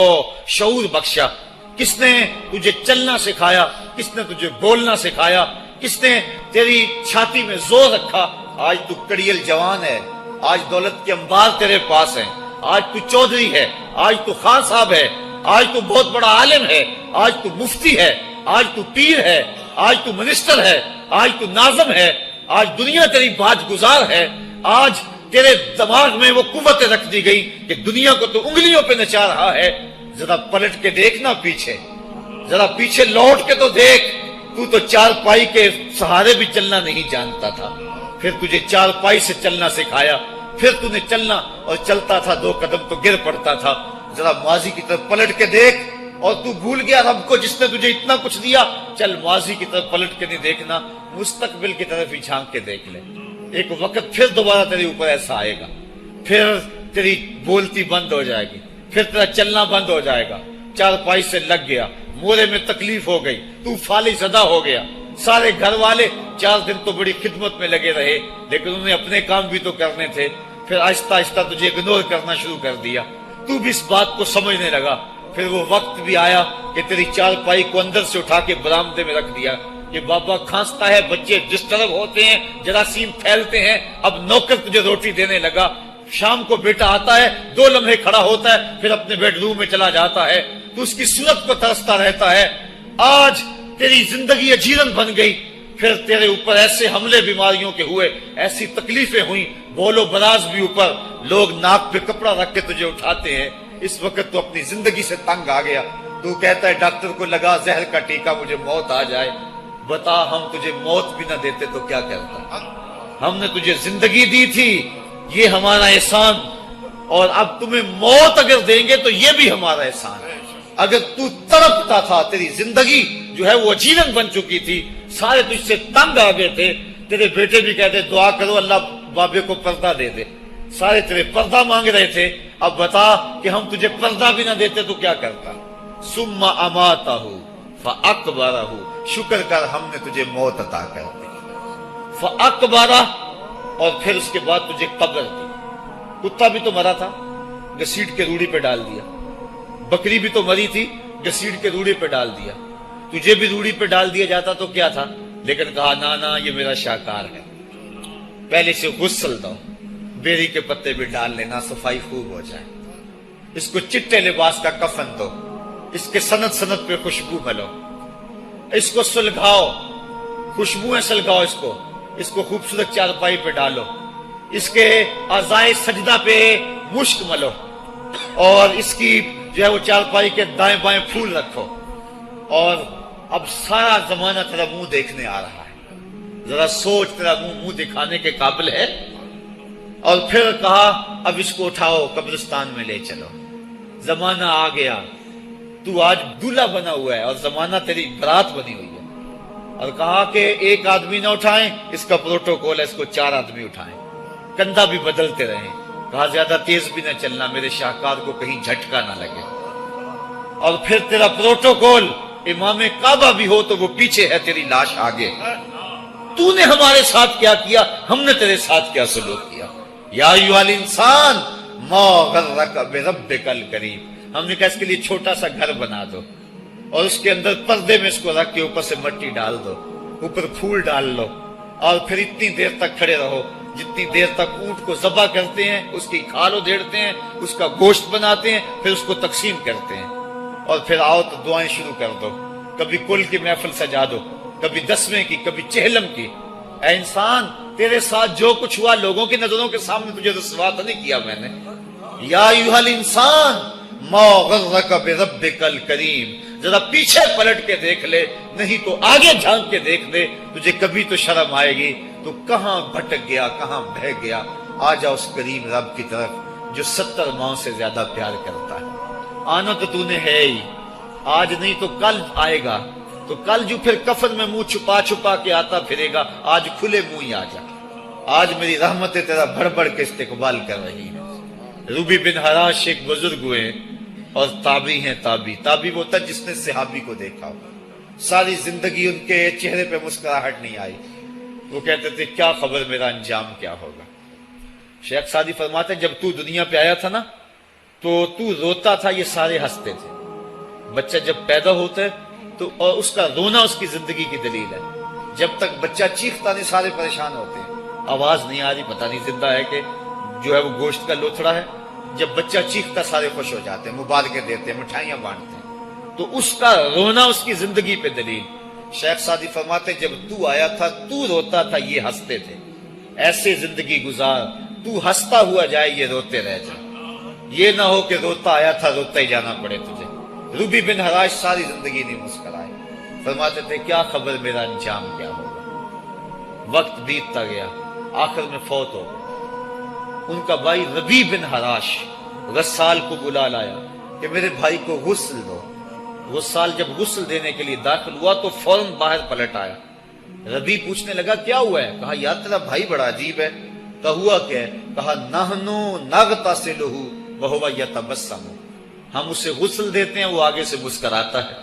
شعور بخشا؟ کس نے تجھے چلنا سکھایا؟ کس نے تجھے بولنا سکھایا؟ کس نے تیری چھاتی میں زور رکھا؟ آج تو کڑیل جوان ہے، آج دولت کے انبار تیرے پاس ہیں، آج تو چودھری ہے، آج تو خان صاحب ہے، آج تو بہت بڑا عالم ہے، آج تو مفتی ہے، آج تو پیر ہے، آج تو منسٹر ہے، آج تو ناظم ہے، آج دنیا تیری باج گزار ہے، آج تیرے دماغ میں وہ قوتیں رکھ دی گئی کہ دنیا کو تو انگلیوں پہ نچا رہا ہے۔ ذرا پلٹ کے دیکھنا پیچھے، ذرا پیچھے لوٹ کے تو دیکھ، تو چار پائی کے سہارے بھی چلنا نہیں جانتا تھا، پھر تجھے چار پائی سے چلنا سکھایا، پھر تو نے چلنا اور چلتا تھا، دو قدم تو گر پڑتا تھا۔ ذرا ماضی کی طرف پلٹ کے دیکھ، اور تو بھول گیا رب کو جس نے تجھے اتنا کچھ دیا۔ چل ماضی کی طرف پلٹ کے نہیں دیکھنا، مستقبل کی طرف ہی جھانک کے دیکھ لے۔ ایک وقت پھر دوبارہ تیرے اوپر ایسا آئے گا، پھر تیری بولتی بند ہو جائے گی، پھر تیرا چلنا بند ہو جائے گا۔ چار پائی سے لگ گیا، مورے میں تکلیف ہو گئی، تو فالج زدہ ہو گیا۔ سارے گھر والے 4 دن تو بڑی خدمت میں لگے رہے، لیکن انہیں اپنے کام بھی تو کرنے تھے، پھر آہستہ آہستہ تجھے اگنور کرنا شروع کر دیا۔ تو بھی اس بات کو سمجھنے لگا۔ پھر وہ وقت بھی آیا کہ تیری چار پائی کو اندر سے اٹھا کے برآمدے میں رکھ دیا کہ بابا کھانستا ہے، بچے جس طرف ہوتے ہیں جراثیم پھیلتے ہیں، اب نوکر تجھے روٹی دینے لگا۔ شام کو بیٹا آتا ہے، 2 لمحے کھڑا ہوتا ہے، پھر اپنے بیڈ روم میں چلا جاتا ہے، تو اس کی صورت کو ترستا رہتا ہے۔ آج تیری زندگی اجیرن بن گئی، پھر تیرے اوپر ایسے حملے بیماریوں کے ہوئے، ایسی تکلیفیں ہوئیں، بولو براز بھی اوپر، لوگ ناک پہ کپڑا رکھ کے تجھے اٹھاتے ہیں۔ اس وقت تو اپنی زندگی سے تنگ آ گیا، تو کہتا ہے ڈاکٹر کو لگا زہر کا ٹیکہ، مجھے موت آ جائے۔ بتا ہم تجھے موت بھی نہ دیتے تو کیا کرتا؟ ہم نے تجھے زندگی دی تھی، یہ ہمارا احسان، اور اب تمہیں موت اگر دیں گے تو یہ بھی ہمارا احسان ہے۔ اگر تو تڑپتا تھا، تیری زندگی جو ہے وہ اجیرن بن چکی تھی، سارے تجھ سے تنگ آ گئے تھے، تیرے بیٹے بھی کہتے دعا کرو اللہ بابے کو پردہ دے دے، سارے تیرے پردہ مانگ رہے تھے، اب بتا کہ ہم تجھے پردہ بھی نہ دیتے تو کیا کرتا؟ ثم اماتہ فاقبرہ، شکر کر ہم نے تجھے موت عطا کر دی، فاقبرہ، اور پھر اس کے بعد تجھے قبر دی۔ کتا بھی تو مرا تھا، گھسیٹ کے روڑی پہ ڈال دیا، بکری بھی تو مری تھی، گھسیٹ کے روڑی پہ ڈال دیا، تجھے بھی روڑی پہ ڈال دیا جاتا تو کیا تھا؟ لیکن کہا نا یہ میرا شاہکار ہے، پہلے سے غسل دو، بیری کے پتے بھی ڈال لینا، صفائی خوب ہو جائے، اس کو چٹے لباس کا کفن دو، اس کے سند سند پہ خوشبو ملو، اس کو سلگھاؤ، خوشبوئیں سلگھاؤ، اس کو خوبصورت چارپائی پہ ڈالو، اس کے اعضائے سجدہ پہ مشک ملو، اور اس کی جو ہے وہ چارپائی کے دائیں بائیں پھول رکھو، اور اب سارا زمانہ تیرا منہ دیکھنے آ رہا ہے، ذرا سوچ تیرا منہ دکھانے کے قابل ہے؟ اور پھر کہا اب اس کو اٹھاؤ، قبرستان میں لے چلو، زمانہ آ گیا، تو آج دولہا بنا ہوا ہے اور زمانہ تیری برات بنی ہوئی ہے، اور کہا کہ ایک آدمی نہ اٹھائیں، اس کا پروٹوکول ہے، اس کو 4 آدمی اٹھائیں، کندھا بھی بدلتے رہیں، کہا زیادہ تیز بھی نہ چلنا، میرے شاہکار کو کہیں جھٹکا نہ لگے، اور پھر تیرا پروٹوکول امام کعبہ بھی ہو تو وہ پیچھے ہے، تیری لاش آگے۔ تو نے ہمارے ساتھ کیا کیا، ہم نے تیرے ساتھ کیا سلوک کیا؟ یا ایھا الانسان ما غرک بربک الکریم، ہم نے کہا اس کے لیے چھوٹا سا گھر بنا دو، اور اس کے اندر پردے میں اس کو رکھ کے اوپر سے مٹی ڈال دو، اوپر پھول ڈال لو، اور پھر اتنی دیر تک کھڑے رہو جتنی دیر تک اونٹ کو ذبح کرتے ہیں، اس کی کھال ادھیڑتے ہیں، اس کا گوشت بناتے ہیں، پھر اس کو تقسیم کرتے ہیں، اور پھر آؤ تو دعائیں شروع کر دو، کبھی کل کی محفل سجا دو، کبھی 10ویں کی، کبھی چہلم کی۔ اے انسان، تیرے ساتھ جو کچھ ہوا لوگوں کی نظروں کے سامنے تجھے رسوا تو نہیں کیا میں نے؟ یا ایھا الانسان ما غرک بربک الکریم، ذرا پیچھے پلٹ کے دیکھ لے، نہیں تو آگے جھانک کے دیکھ لے، تجھے کبھی تو شرم آئے گی، تو کہاں بھٹک گیا، کہاں بہہ گیا۔ آ جا اس کریم رب کی طرف جو 70 ماؤں سے زیادہ پیار کرتا ہے۔ آنا تو نے ہے ہی، آج نہیں تو کل آئے گا، تو کل جو پھر کفن میں منہ چھپا چھپا کے آتا پھرے گا، آج کھلے منہ ہی آ جا۔ آج میری رحمتیں تیرا بڑھ بڑھ کے استقبال کر رہی ہیں۔ روبی بن حراش ایک بزرگ ہوئے اور تابعی ہیں، تابعی وہ تھا جس نے صحابی کو دیکھا ہو، ساری زندگی ان کے چہرے پہ مسکراہٹ نہیں آئی، وہ کہتے تھے کیا خبر میرا انجام کیا ہوگا۔ شیخ سعدی فرماتے ہیں جب تو دنیا پہ آیا تھا نا تو روتا تھا، یہ سارے ہنستے تھے۔ بچہ جب پیدا ہوتا ہے تو اور اس کا رونا اس کی زندگی کی دلیل ہے۔ جب تک بچہ چیختا نہیں سارے پریشان ہوتے ہیں، آواز نہیں آ رہی، پتہ نہیں زندہ ہے کہ جو ہے وہ گوشت کا لوتھڑا ہے۔ جب بچہ چیختا سارے خوش ہو جاتے ہیں، مبارکیں دیتے ہیں، مٹھائیاں بانٹتے ہیں، تو اس کا رونا اس کی زندگی پہ دلیل۔ شیخ سعدی فرماتے ہیں جب تو آیا تھا تو روتا تھا، یہ ہنستے تھے، ایسے زندگی گزار تو ہنستا ہوا جائے یہ روتے رہ جائے، یہ نہ ہو کہ روتا آیا تھا روتا ہی جانا پڑے تجھے۔ ربی بن حراش ساری زندگی نہیں مسکرائے، فرماتے تھے کیا خبر میرا انجام کیا ہوگا۔ وقت بیتتا گیا، آخر میں فوت ہو گئے۔ ان کا بھائی ربی بن حراش غسال کو بلا لایا کہ میرے بھائی کو غسل دو۔ غسال جب غسل دینے کے لیے داخل ہوا تو فوراً باہر پلٹ آیا۔ ربی پوچھنے لگا کیا ہوا ہے؟ کہا یار تیرا بھائی بڑا عجیب ہے۔ کہا ہوا کیا ہے؟ کہا نحنو نغتسلہ وہو یتبسم، ہم اسے غسل دیتے ہیں وہ آگے سے مسکراتا ہے۔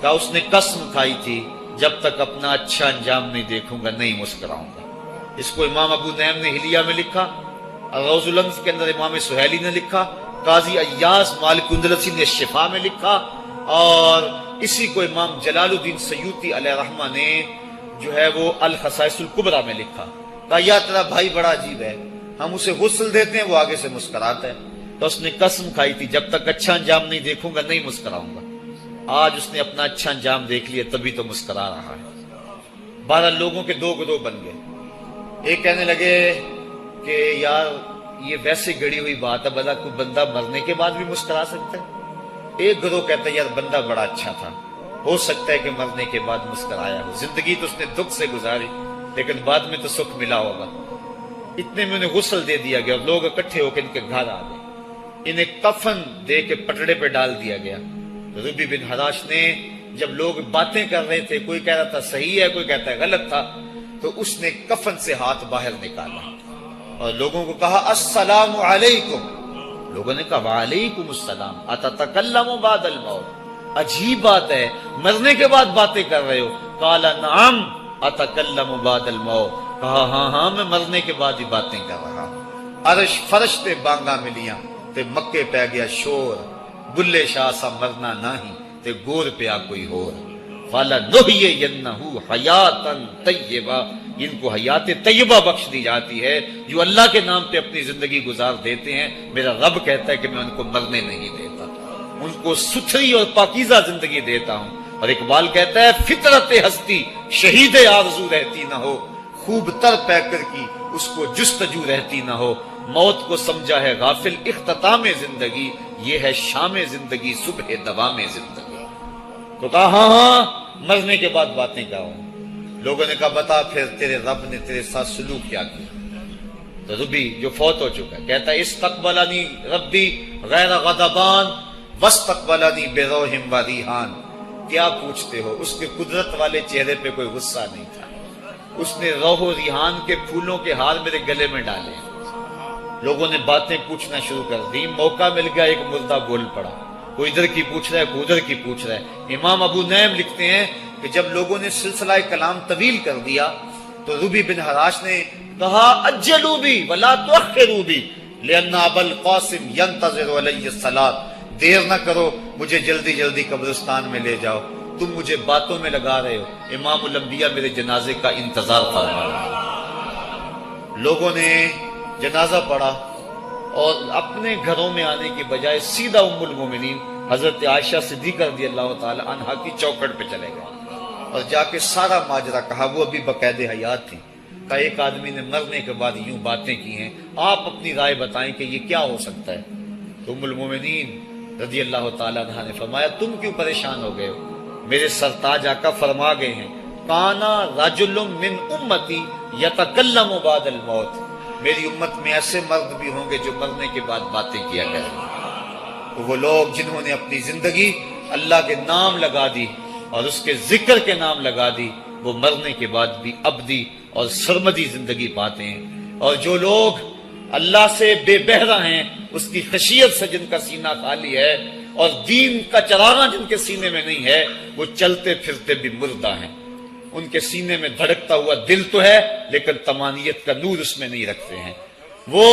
کہا اس نے قسم کھائی تھی جب تک اپنا اچھا انجام نہیں دیکھوں گا نہیں مسکراؤں گا۔ اس کو امام ابو نعیم نے حلیہ میں لکھا، روز الانف کے اندر امام سہیلی نے لکھا، قاضی ایاس مالک اندلسی نے شفا میں لکھا، اور اسی کو امام جلال الدین سیوطی علیہ رحمہ نے جو ہے وہ الخصائص الکبریٰ میں لکھا۔ کہا یا تیرا بھائی بڑا عجیب ہے، ہم اسے غسل دیتے ہیں وہ آگے سے مسکراتا ہے۔ تو اس نے قسم کھائی تھی جب تک اچھا انجام نہیں دیکھوں گا نہیں مسکراؤں گا۔ آج اس نے اپنا اچھا انجام دیکھ لیا تبھی تو مسکرا رہا ہے۔ 12 لوگوں کے 2 گروہ بن گئے۔ ایک کہنے لگے کہ یار یہ ویسے گڑی ہوئی بات ہے، بھلا کوئی بندہ مرنے کے بعد بھی مسکرا سکتا ہے۔ ایک گروہ کہتا ہے یار بندہ بڑا اچھا تھا، ہو سکتا ہے کہ مرنے کے بعد مسکرایا ہو، زندگی تو اس نے دکھ سے گزاری لیکن بعد میں تو سکھ ملا ہوگا۔ اتنے میں انہیں غسل دے دیا گیا اور لوگ اکٹھے ہو کے ان کے گھر آ گئے، انہیں کفن دے کے پٹڑے پہ ڈال دیا گیا۔ ربی بن حراش نے جب لوگ باتیں کر رہے تھے، کوئی کہہ رہا تھا صحیح ہے کوئی کہتا ہے غلط تھا، تو اس نے کفن سے ہاتھ باہر نکالا اور لوگوں کو کہا السلام علیکم۔ لوگوں نے کہا وعلیکم السلام، اتتکلم بعد الموت، عجیب بات ہے مرنے کے بعد باتیں کر رہے ہو۔ قال نعم اتکلم بعد الموت، کہا ہاں ہاں میں مرنے کے بعد ہی باتیں کر رہا ہوں۔ عرش فرش تے بانگا ملیاں تے مکے پہ گیا شور، بلے شاہ سا مرنا نہیں تے گور پیا کوئی ہور۔ فَلَنُحْيِيَنَّهُ حَيَاتًا طَيِّبَةً، ان کو حیات طیبہ بخش دی جاتی ہے جو اللہ کے نام پہ اپنی زندگی گزار دیتے ہیں۔ میرا رب کہتا ہے کہ میں ان کو مرنے نہیں دیتا، ان کو ستھری اور پاکیزہ زندگی دیتا ہوں۔ اور اقبال کہتا ہے فطرت ہستی شہید آرزو رہتی نہ ہو، خوب تر پیکر کی اس کو جستجو رہتی نہ ہو۔ موت کو سمجھا ہے غافل اختتام زندگی، یہ ہے شام زندگی صبح دوام زندگی۔ تو کہا ہاں ہاں مرنے کے بعد باتیں کہوں۔ لوگوں نے کہا بتا پھر تیرے رب نے تیرے ساتھ سلوک کیا کیا؟ تو ربی جو فوت ہو چکا ہے کہتا ہے استقبلنی ربی غیر غضبان واستقبلنی بروح و ریحان۔ کیا پوچھتے ہو، اس کے قدرت والے چہرے پہ کوئی غصہ نہیں تھا، اس نے روح و ریحان کے پھولوں کے ہار میرے گلے میں ڈالے۔ لوگوں نے باتیں پوچھنا شروع کر دی، موقع مل گیا ایک مردہ بول پڑا، کوئی ادھر کی پوچھ رہا ہے کوئی ادھر کی پوچھ رہا ہے۔ امام ابو نعیم لکھتے ہیں کہ جب لوگوں نے سلسلہ کلام طویل کر دیا تو ربی بن حراش نے کہا اجلوا بی ولا تؤخروا بی لان ابا القاسم ينتظر علی الصلاۃ، دیر نہ کرو مجھے جلدی جلدی قبرستان میں لے جاؤ، تم مجھے باتوں میں لگا رہے ہو، امام الانبیاء میرے جنازے کا انتظار فرما رہے ہیں۔ لوگوں نے جنازہ پڑھا اور اپنے گھروں میں آنے کی بجائے سیدھا ام المومنین حضرت عائشہ صدیقہ رضی اللہ تعالی عنہا کی چوکھٹ پہ چلے گئے اور جا کے سارا ماجرا کہا۔ وہ ابھی باقاعدہ حیات تھی، کہ ایک آدمی نے مرنے کے بعد یوں باتیں کی ہیں، آپ اپنی رائے بتائیں کہ یہ کیا ہو سکتا ہے۔ تو ام المومنین رضی اللہ تعالی عنہا نے فرمایا تم کیوں پریشان ہو گئے ہو؟ میرے سرتاج آقا فرما گئے ہیں کانا رجل من امتی یتکلم بعد الموت، میری امت میں ایسے مرد بھی ہوں گے جو مرنے کے بعد باتیں کیا کریں۔ وہ لوگ جنہوں نے اپنی زندگی اللہ کے نام لگا دی اور اس کے ذکر کے نام لگا دی، وہ مرنے کے بعد بھی ابدی اور سرمدی زندگی پاتے ہیں۔ اور جو لوگ اللہ سے بے بہرہ ہیں، اس کی خشیت سے جن کا سینہ خالی ہے اور دین کا چراغاں جن کے سینے میں نہیں ہے، وہ چلتے پھرتے بھی مردہ ہیں۔ ان کے سینے میں دھڑکتا ہوا دل تو ہے لیکن تمانیت کا نور اس میں نہیں رکھتے ہیں۔ وہ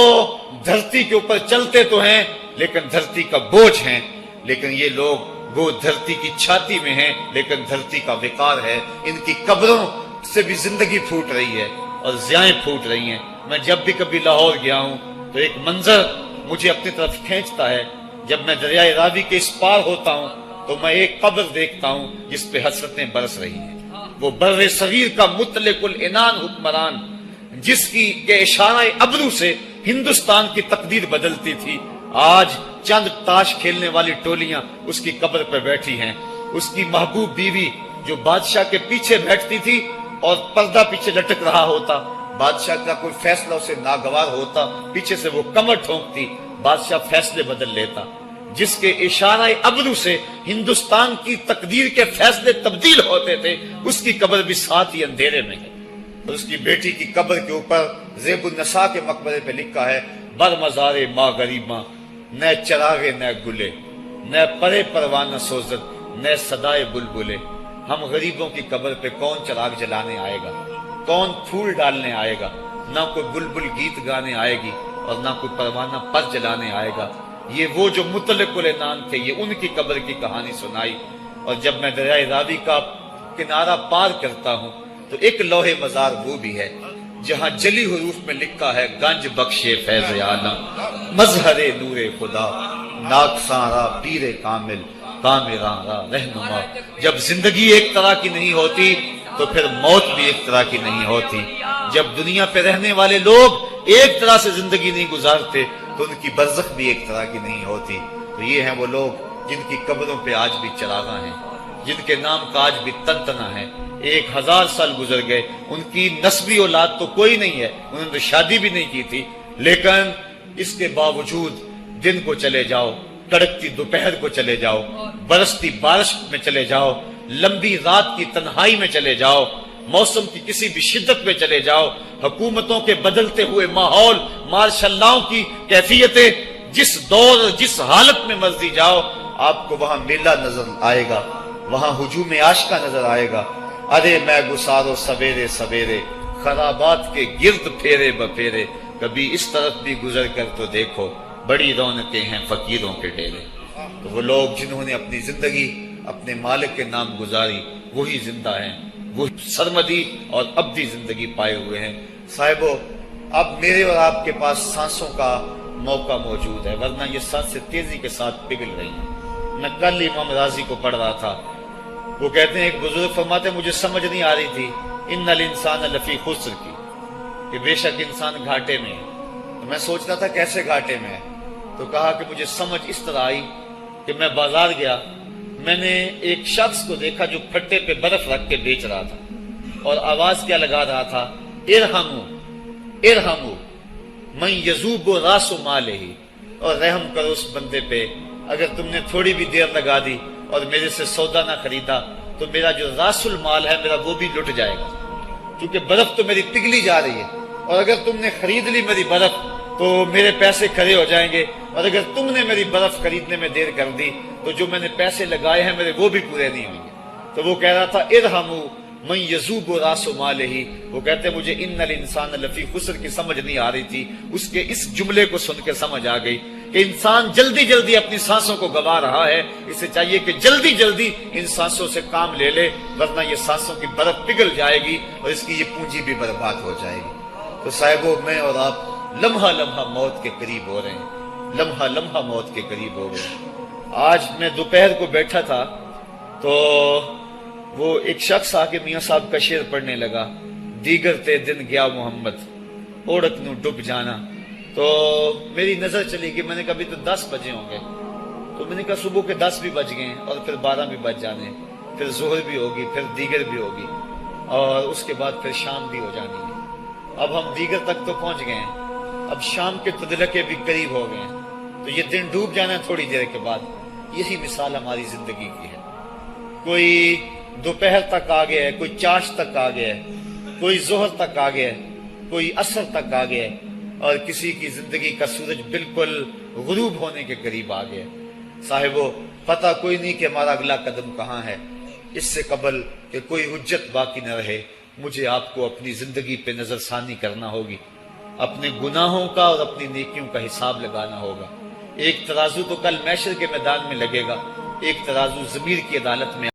دھرتی کے اوپر چلتے تو ہیں لیکن دھرتی کا بوجھ ہیں، لیکن یہ لوگ وہ دھرتی کی چھاتی میں ہیں لیکن دھرتی کا وقار ہے۔ ان کی قبروں سے بھی زندگی پھوٹ رہی ہے اور ضیائیں پھوٹ رہی ہیں۔ میں جب بھی کبھی لاہور گیا ہوں تو ایک منظر مجھے اپنی طرف کھینچتا ہے، جب میں دریائے راوی کے اس پار ہوتا ہوں تو میں ایک قبر دیکھتا ہوں جس پہ حسرتیں برس رہی ہیں۔ وہ بر صغیر کا مطلق العنان حکمران، جس کی کے اشارہ ابرو سے ہندوستان کی تقدیر بدلتی تھی، آج چند تاش کھیلنے والی ٹولیاں اس کی قبر پہ بیٹھی ہیں۔ اس کی محبوب بیوی جو بادشاہ کے پیچھے بیٹھتی تھی اور پردہ پیچھے لٹک رہا ہوتا، بادشاہ کا کوئی فیصلہ اسے ناگوار ہوتا، پیچھے سے وہ کمر ٹھونکتی، بادشاہ فیصلے بدل لیتا۔ جس کے اشارہ ابرو سے ہندوستان کی تقدیر کے فیصلے تبدیل ہوتے تھے، اس کی قبر بھی ساتھ ہی اندھیرے میں ہے۔ اور اس کی بیٹی کی قبر کے اوپر زیب النساء کے مقبرے پہ لکھا ہے، بر مزار ماں غریباں، نہ چراغے نہ گلے، نہ پرے پروانہ سوزد، نہ صدائے بلبلے۔ ہم غریبوں کی قبر پہ کون چراغ جلانے آئے گا، کون پھول ڈالنے آئے گا؟ نہ کوئی بلبل گیت گانے آئے گی اور نہ کوئی پروانہ پر جلانے آئے گا۔ یہ وہ جو مطلق العنان تھے، یہ ان کی قبر کی کہانی سنائی۔ اور جب میں دریائے راوی کا کنارہ پار کرتا ہوں تو ایک لوح مزار وہ بھی ہے جہاں جلی حروف میں لکھا ہے، گنج بخشے فیض عالم، مظہر نور خدا، ناکساں را پیر کامل، کامراں را رہنما۔ جب زندگی ایک طرح کی نہیں ہوتی تو پھر موت بھی ایک طرح کی نہیں ہوتی۔ جب دنیا پہ رہنے والے لوگ ایک طرح سے زندگی نہیں گزارتے تو ان کی برزخ بھی ایک طرح کی نہیں ہوتی۔ تو یہ ہیں وہ لوگ جن کی قبروں پہ آج بھی چراغاں ہیں، جن کے نام کا آج بھی تنتنا ہے۔ 1000 سال گزر گئے، ان کی نسبی اولاد تو کوئی نہیں ہے، انہوں نے شادی بھی نہیں کی تھی، لیکن اس کے باوجود دن کو چلے جاؤ، کڑکتی دوپہر کو چلے جاؤ، برستی بارش میں چلے جاؤ، لمبی رات کی تنہائی میں چلے جاؤ، موسم کی کسی بھی شدت میں چلے جاؤ، حکومتوں کے بدلتے ہوئے ماحول، مارشل لاؤ کی کیفیتیں، جس دور جس حالت میں مرضی جاؤ، آپ کو وہاں میلہ نظر آئے گا، وہاں ہجوم عاشقہ نظر آئے گا۔ ارے میں گسارو سویرے سویرے، خرابات کے گرد پھیرے بپھیرے، کبھی اس طرف بھی گزر کر تو دیکھو، بڑی رونقیں ہیں فقیروں کے ڈیرے۔ تو وہ لوگ جنہوں نے اپنی زندگی اپنے مالک کے نام گزاری، وہی زندہ ہیں، وہ سرمدی اور ابدی زندگی پائے ہوئے ہیں۔ صاحبو، اب میرے اور آپ کے پاس سانسوں کا موقع موجود ہے، ورنہ یہ سانسیں تیزی کے ساتھ پگھل رہی ہیں۔ میں کل امام راضی کو پڑھ رہا تھا، وہ کہتے ہیں، ایک بزرگ فرماتے ہیں، مجھے سمجھ نہیں آ رہی تھی ان الانسان لفی خسر کی، کہ بے شک انسان گھاٹے میں ہے۔ تو میں سوچ رہا تھا کیسے گھاٹے میں ہے، تو کہا کہ مجھے سمجھ اس طرح آئی کہ میں بازار گیا، میں نے ایک شخص کو دیکھا جو پھٹے پہ برف رکھ کے بیچ رہا تھا، اور آواز کیا لگا رہا تھا، ارحمو ارحمو من یذوب راس مالہ، اور رحم کرو اس بندے پہ، اگر تم نے تھوڑی بھی دیر لگا دی اور میرے سے سودا نہ خریدا تو میرا جو راس المال ہے میرا وہ بھی لٹ جائے گا، کیونکہ برف تو میری پگھلی جا رہی ہے، اور اگر تم نے خرید لی میری برف تو میرے پیسے کھڑے ہو جائیں گے، اور اگر تم نے میری برف خریدنے میں دیر کر دی تو جو میں نے پیسے لگائے ہیں میرے وہ بھی پورے نہیں ہوں گے۔ تو وہ کہہ رہا تھا ارحمو من یذوب راس مالہ، وہ کہتے ہیں مجھے ان الانسان لفی خسر کی سمجھ نہیں آ رہی تھی، اس کے اس جملے کو سن کے سمجھ آ گئی کہ انسان جلدی جلدی اپنی سانسوں کو گوا رہا ہے، اسے چاہیے کہ جلدی جلدی ان سانسوں سے کام لے لے، ورنہ یہ سانسوں کی برف پگھل جائے گی اور اس کی یہ پونجی بھی برباد ہو جائے گی۔ تو صاحبو، میں اور آپ لمحہ لمحہ موت کے قریب ہو رہے ہیں، لمحہ لمحہ موت کے قریب ہو گئے۔ آج میں دوپہر کو بیٹھا تھا تو وہ ایک شخص آ کے میاں صاحب کا شعر پڑھنے لگا، دیگر تے دن گیا محمد، اوڑک نو ڈب جانا۔ تو میری نظر چلی گئی، میں نے کہا ابھی تو 10 بجے ہوں گے، تو میں نے کہا صبح کے 10 بھی بج گئے ہیں اور پھر 12 بھی بج جانے، پھر ظہر بھی ہوگی، پھر دیگر بھی ہوگی، اور اس کے بعد پھر شام بھی ہو جانی ہے۔ اب ہم دیگر تک تو پہنچ گئے ہیں، اب شام کے تدلکے بھی قریب ہو گئے ہیں، تو یہ دن ڈوب جانا ہے تھوڑی دیر کے بعد۔ یہی مثال ہماری زندگی کی ہے، کوئی دوپہر تک آ گیا ہے، کوئی چاش تک آ گیا ہے، کوئی ظہر تک آ گیا ہے، کوئی عصر تک آ گیا ہے، اور کسی کی زندگی کا سورج بالکل غروب ہونے کے قریب آ گیا ہے۔ صاحبو، پتہ کوئی نہیں کہ ہمارا اگلا قدم کہاں ہے۔ اس سے قبل کہ کوئی حجت باقی نہ رہے، مجھے آپ کو اپنی زندگی پہ نظر ثانی کرنا ہوگی۔ اپنے گناہوں کا اور اپنی نیکیوں کا حساب لگانا ہوگا۔ ایک ترازو تو کل محشر کے میدان میں لگے گا، ایک ترازو ضمیر کی عدالت میں